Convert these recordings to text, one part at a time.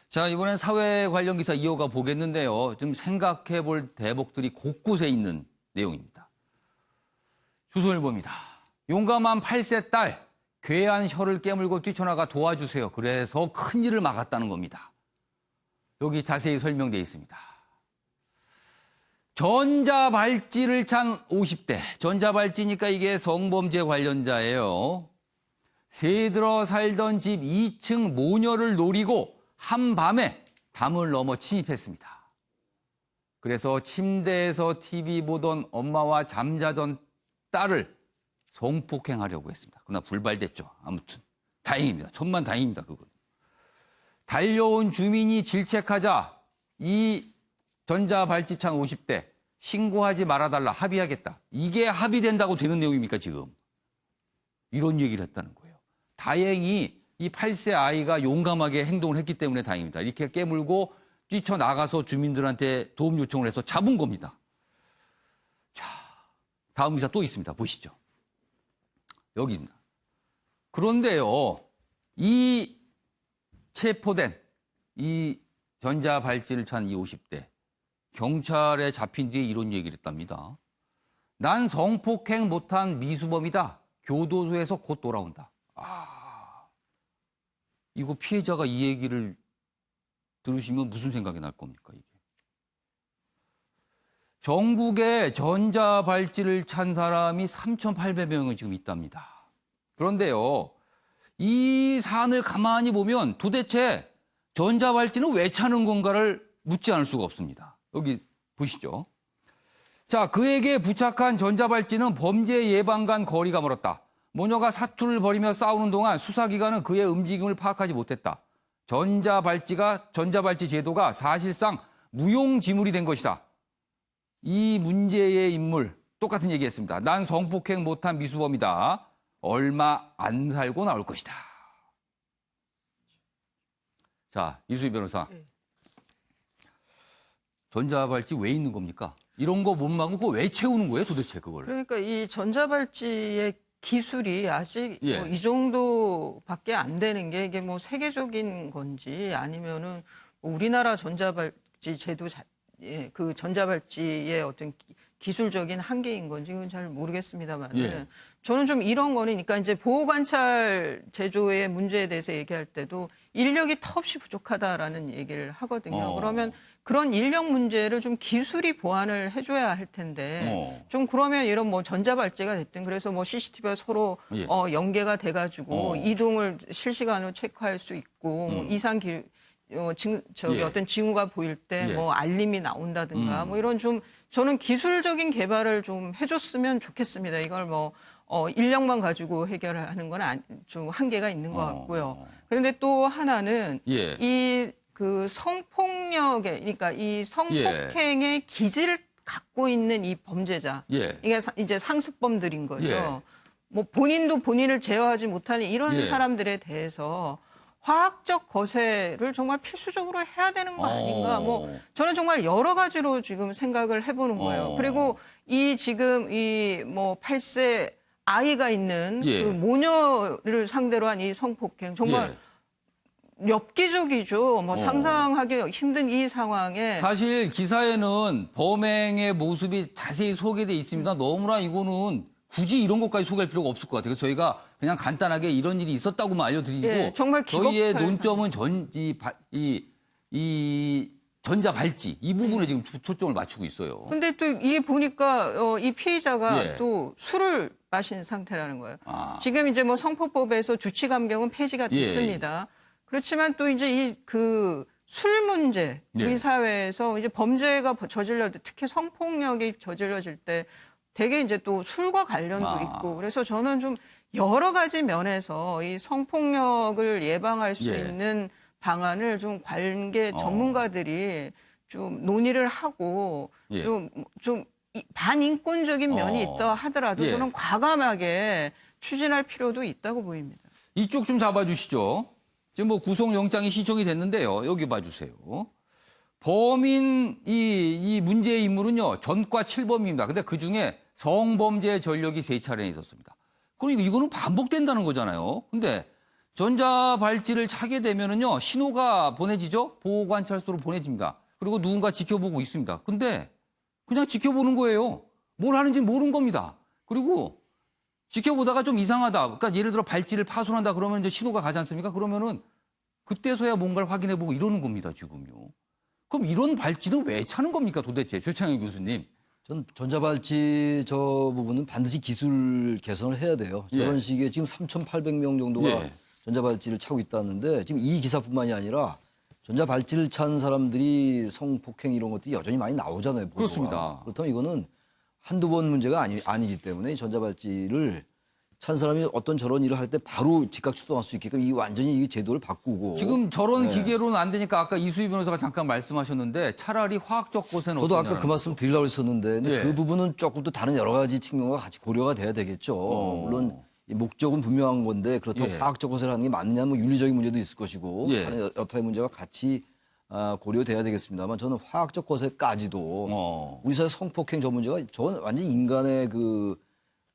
자, 이번엔 사회 관련 기사 이어가 보겠는데요. 좀 생각해 볼 대목들이 곳곳에 있는 내용입니다. 조선일보입니다. 용감한 8세 딸, 괴한 혀를 깨물고 뛰쳐나가 도와주세요. 그래서 큰일을 막았다는 겁니다. 여기 자세히 설명되어 있습니다. 전자발찌를 찬 50대. 전자발찌니까 이게 성범죄 관련자예요. 새들어 살던 집 2층 모녀를 노리고 한밤에 담을 넘어 침입했습니다. 그래서 침대에서 TV 보던 엄마와 잠자던 딸을 성폭행하려고 했습니다. 그러나 불발됐죠. 아무튼 다행입니다. 천만 다행입니다. 그건. 달려온 주민이 질책하자 이 전자발찌찬 50대 신고하지 말아달라 합의하겠다. 이게 합의된다고 되는 내용입니까 지금. 이런 얘기를 했다는 거예요. 다행히 이 8세 아이가 용감하게 행동을 했기 때문에 다행입니다. 이렇게 깨물고 뛰쳐나가서 주민들한테 도움 요청을 해서 잡은 겁니다. 자, 다음 기사 또 있습니다. 보시죠. 여기입니다. 그런데요, 이 체포된 이 전자발찌를 찬 이 50대 경찰에 잡힌 뒤에 이런 얘기를 했답니다. 난 성폭행 못한 미수범이다. 교도소에서 곧 돌아온다. 이거 피해자가 이 얘기를 들으시면 무슨 생각이 날 겁니까, 이게? 전국에 전자발찌를 찬 사람이 3,800명이 지금 있답니다. 그런데요, 이 사안을 가만히 보면 도대체 전자발찌는 왜 차는 건가를 묻지 않을 수가 없습니다. 여기 보시죠. 자, 그에게 부착한 전자발찌는 범죄 예방과 거리가 멀었다. 모녀가 사투를 벌이며 싸우는 동안 수사기관은 그의 움직임을 파악하지 못했다. 전자발찌 제도가 사실상 무용지물이 된 것이다. 이 문제의 인물 똑같은 얘기했습니다. 난 성폭행 못한 미수범이다. 얼마 안 살고 나올 것이다. 자, 이수희 변호사. 네. 전자발찌 왜 있는 겁니까? 이런 거 못 막고 그거 왜 채우는 거예요, 도대체 그걸? 그러니까 이 전자발찌의 기술이 아직 예. 이 정도밖에 안 되는 게 이게 뭐 세계적인 건지 아니면은 뭐 우리나라 전자발찌 제도 그 전자발찌의 어떤 기술적인 한계인 건지 그건 잘 모르겠습니다만 예. 저는 좀 이런 거는 그러니까 이제 보호관찰 제조의 문제에 대해서 얘기할 때도 인력이 턱없이 부족하다라는 얘기를 하거든요. 그러면 그런 인력 문제를 좀 기술이 보완을 해줘야 할 텐데 좀 그러면 이런 뭐 전자발찌가 됐든 그래서 뭐 CCTV가 서로 예. 연계가 돼가지고 이동을 실시간으로 체크할 수 있고 뭐 이상 예. 어떤 징후가 보일 때 예. 뭐 알림이 나온다든가 뭐 이런 좀 저는 기술적인 개발을 좀 해줬으면 좋겠습니다. 이걸 뭐 인력만 가지고 해결하는 건 좀 한계가 있는 것 같고요. 그런데 또 하나는 예. 이 그 성폭력의 그러니까 이 성폭행의 기질을 갖고 있는 이 범죄자 예. 이게 이제 상습범들인 거죠. 예. 뭐 본인도 본인을 제어하지 못하는 이런 예. 사람들에 대해서 화학적 거세를 정말 필수적으로 해야 되는 거 아닌가. 뭐 저는 정말 여러 가지로 지금 생각을 해보는 거예요. 그리고 이 지금 이 뭐 8세 아이가 있는 예. 그 모녀를 상대로 한 이 성폭행 정말 예. 엽기적이죠. 뭐 상상하기 힘든 이 상황에 사실 기사에는 범행의 모습이 자세히 소개돼 있습니다. 너무나 이거는 굳이 이런 것까지 소개할 필요가 없을 것 같아요. 저희가 그냥 간단하게 이런 일이 있었다고만 알려드리고 예, 정말 저희의 기겁할 논점은 이 전자발찌 이 부분에 지금 초점을 맞추고 있어요. 근데 또 이게 보니까 이 피의자가 예. 또 술을 마신 상태라는 거예요. 아. 지금 이제 뭐 성폭법에서 주치감경은 폐지가 예. 됐습니다. 그렇지만 또 이제 이 그 술 문제 예. 우리 사회에서 이제 범죄가 저질러 특히 성폭력이 저질러질 때 되게 이제 또 술과 관련도 있고 그래서 저는 좀 여러 가지 면에서 이 성폭력을 예방할 수 예. 있는 방안을 좀 관계 전문가들이 좀 논의를 하고 예. 좀 반인권적인 면이 있다 하더라도 예. 저는 과감하게 추진할 필요도 있다고 보입니다. 이쪽 좀 잡아주시죠. 지금 뭐 구속영장이 신청이 됐는데요. 여기 봐주세요. 범인 이 문제의 인물은요. 전과 7범입니다. 근데 그중에 성범죄 전력이 3차례나 있었습니다. 그러니까 이거는 반복된다는 거잖아요. 근데 전자발찌를 차게 되면은요, 신호가 보내지죠? 보호관찰소로 보내집니다. 그리고 누군가 지켜보고 있습니다. 근데 그냥 지켜보는 거예요. 뭘 하는지 모르는 겁니다. 그리고 지켜보다가 좀 이상하다. 그러니까 예를 들어 발찌를 파손한다 그러면 이제 신호가 가지 않습니까? 그러면은 그때서야 뭔가를 확인해보고 이러는 겁니다, 지금요. 그럼 이런 발찌는 왜 차는 겁니까, 도대체? 최창현 교수님. 전 전자발찌 저 부분은 반드시 기술 개선을 해야 돼요. 예. 저런 식의 지금 3,800명 정도가 예. 전자발찌를 차고 있다는데 지금 이 기사뿐만이 아니라 전자발찌를 찬 사람들이 성폭행 이런 것들이 여전히 많이 나오잖아요. 보도가. 그렇습니다. 그렇다면 이거는 한두 번 문제가 아니기 때문에 전자발찌를 찬 사람이 어떤 저런 일을 할 때 바로 즉각 출동할 수 있게끔 이 완전히 이 제도를 바꾸고 지금 저런 네. 기계로는 안 되니까 아까 이수희 변호사가 잠깐 말씀하셨는데 차라리 화학적 고세는 저도 어떠냐는 아까 그 말씀 드리려고 했었는데 근데 예. 그 부분은 조금 또 다른 여러 가지 측면과 같이 고려가 돼야 되겠죠. 물론 이 목적은 분명한 건데 그렇다고 예. 화학적 고세를 하는 게 맞느냐 뭐 윤리적인 문제도 있을 것이고 예. 다른 여타의 문제가 같이 고려돼야 되겠습니다만 저는 화학적 고세까지도 우리 사회 성폭행 저 문제가 저는 완전히 인간의 그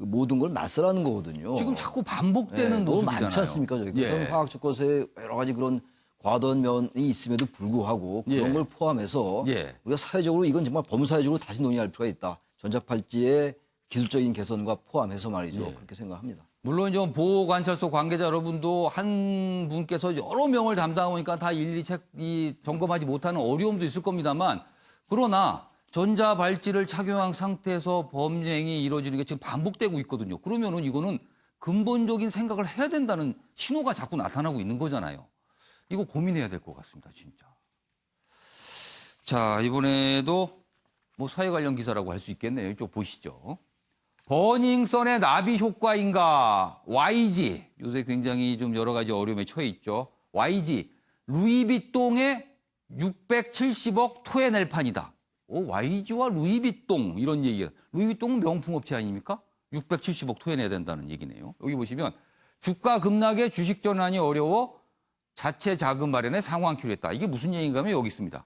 모든 걸 맞서라는 거거든요. 지금 자꾸 반복되는 너무 모습이잖아요. 많지 않습니까? 저희 예. 저는 화학적 고세 여러 가지 그런 과도한 면이 있음에도 불구하고 그런 예. 걸 포함해서 예. 우리가 사회적으로 이건 정말 범사회적으로 다시 논의할 필요가 있다. 전자발찌의 기술적인 개선과 포함해서 말이죠. 예. 그렇게 생각합니다. 물론 좀 보호관찰소 관계자 여러분도 한 분께서 여러 명을 담당하니까 다 일일이 점검하지 못하는 어려움도 있을 겁니다만 그러나 전자발찌를 착용한 상태에서 범행이 이루어지는 게 지금 반복되고 있거든요. 그러면은 이거는 근본적인 생각을 해야 된다는 신호가 자꾸 나타나고 있는 거잖아요. 이거 고민해야 될 것 같습니다, 진짜. 자, 이번에도 뭐 사회 관련 기사라고 할 수 있겠네요. 이쪽 보시죠. 버닝썬의 나비 효과인가? YG. 요새 굉장히 좀 여러 가지 어려움에 처해 있죠. YG. 루이비통의 670억 토해낼 판이다. YG와 루이비통 이런 얘기가. 루이비통은 명품업체 아닙니까? 670억 토해내야 된다는 얘기네요. 여기 보시면 주가 급락에 주식 전환이 어려워 자체 자금 마련에 상황 필요했다. 이게 무슨 얘기인가 하면 여기 있습니다.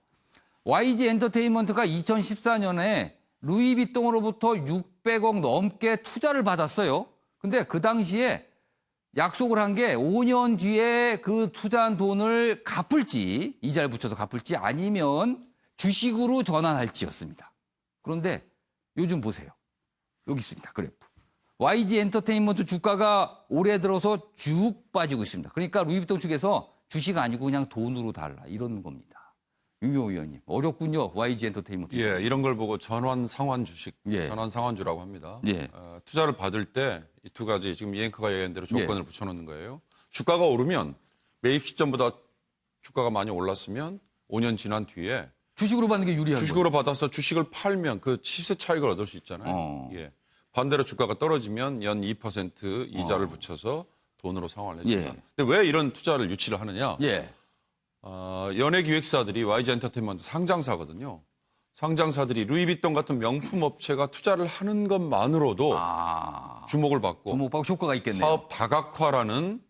YG 엔터테인먼트가 2014년에 루이비통으로부터 600억 넘게 투자를 받았어요. 근데 그 당시에 약속을 한 게 5년 뒤에 그 투자한 돈을 갚을지, 이자를 붙여서 갚을지 아니면 주식으로 전환할지였습니다. 그런데 요즘 보세요. 여기 있습니다. 그래프. YG 엔터테인먼트 주가가 올해 들어서 쭉 빠지고 있습니다. 그러니까 루이비통 측에서 주식 아니고 그냥 돈으로 달라 이런 겁니다. 윤경호 의원님 어렵군요. YG 엔터테인먼트. 예, 이런 걸 보고 전환 상환 주식, 예. 전환 상환주라고 합니다. 예. 투자를 받을 때 이 두 가지 지금 이 앵커가 얘기한 대로 조건을 붙여놓는 거예요. 주가가 오르면 매입 시점보다 주가가 많이 올랐으면 5년 지난 뒤에 주식으로 받는 게 유리한 주식으로 받아서 주식을 팔면 그 시세 차익을 얻을 수 있잖아요. 예. 반대로 주가가 떨어지면 연 2% 이자를 붙여서 돈으로 상환을 해준다. 예. 근데 왜 이런 투자를 유치를 하느냐? 예. 연예기획사들이 YG 엔터테인먼트 상장사거든요. 상장사들이 루이비통 같은 명품 업체가 투자를 하는 것만으로도 주목을 받고 주목받고 효과가 있겠네요. 사업 다각화라는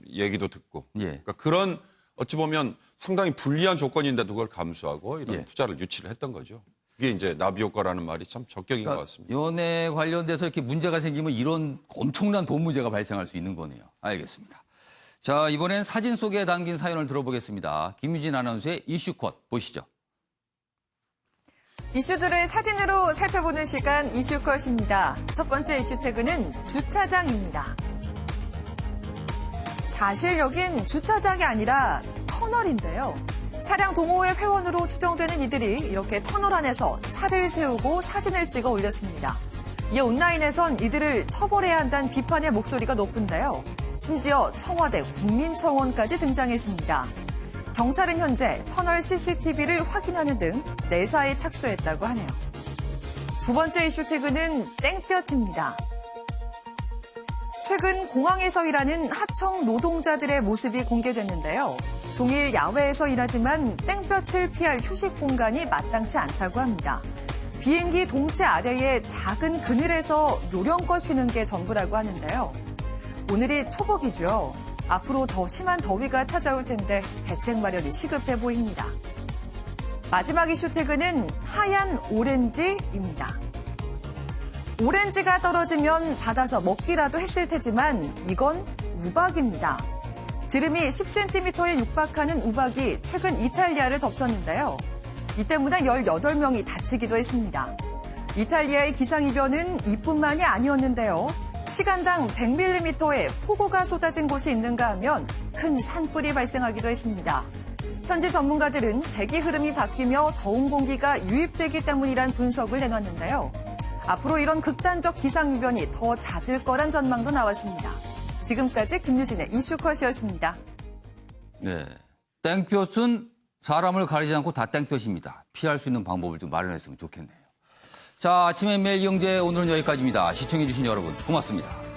얘기도 듣고 예. 그러니까 그런 어찌 보면 상당히 불리한 조건인데도 그걸 감수하고 이런 예. 투자를 유치를 했던 거죠. 그게 이제 나비 효과라는 말이 참 적격인 것 같습니다. 연애 관련돼서 이렇게 문제가 생기면 이런 엄청난 돈 문제가 발생할 수 있는 거네요. 알겠습니다. 자, 이번엔 사진 속에 담긴 사연을 들어보겠습니다. 김유진 아나운서의 이슈컷 보시죠. 이슈들을 사진으로 살펴보는 시간 이슈컷입니다. 첫 번째 이슈 태그는 주차장입니다. 사실 여긴 주차장이 아니라 터널인데요. 차량 동호회 회원으로 추정되는 이들이 이렇게 터널 안에서 차를 세우고 사진을 찍어 올렸습니다. 이에 온라인에선 이들을 처벌해야 한다는 비판의 목소리가 높은데요. 심지어 청와대 국민청원까지 등장했습니다. 경찰은 현재 터널 CCTV를 확인하는 등 내사에 착수했다고 하네요. 두 번째 이슈 태그는 땡볕입니다. 최근 공항에서 일하는 하청 노동자들의 모습이 공개됐는데요. 종일 야외에서 일하지만 땡볕을 피할 휴식 공간이 마땅치 않다고 합니다. 비행기 동체 아래의 작은 그늘에서 요령껏 쉬는 게 전부라고 하는데요. 오늘이 초복이죠. 앞으로 더 심한 더위가 찾아올 텐데 대책 마련이 시급해 보입니다. 마지막 이슈 태그는 하얀 오렌지입니다. 오렌지가 떨어지면 받아서 먹기라도 했을 테지만 이건 우박입니다. 지름이 10cm에 육박하는 우박이 최근 이탈리아를 덮쳤는데요. 이 때문에 18명이 다치기도 했습니다. 이탈리아의 기상이변은 이뿐만이 아니었는데요. 시간당 100mm의 폭우가 쏟아진 곳이 있는가 하면 큰 산불이 발생하기도 했습니다. 현지 전문가들은 대기 흐름이 바뀌며 더운 공기가 유입되기 때문이란 분석을 내놨는데요. 앞으로 이런 극단적 기상이변이 더 잦을 거란 전망도 나왔습니다. 지금까지 김유진의 이슈컷이었습니다. 네. 땡볕은 사람을 가리지 않고 다 땡볕입니다. 피할 수 있는 방법을 좀 마련했으면 좋겠네요. 자, 아침의 매일 경제 오늘은 여기까지입니다. 시청해주신 여러분 고맙습니다.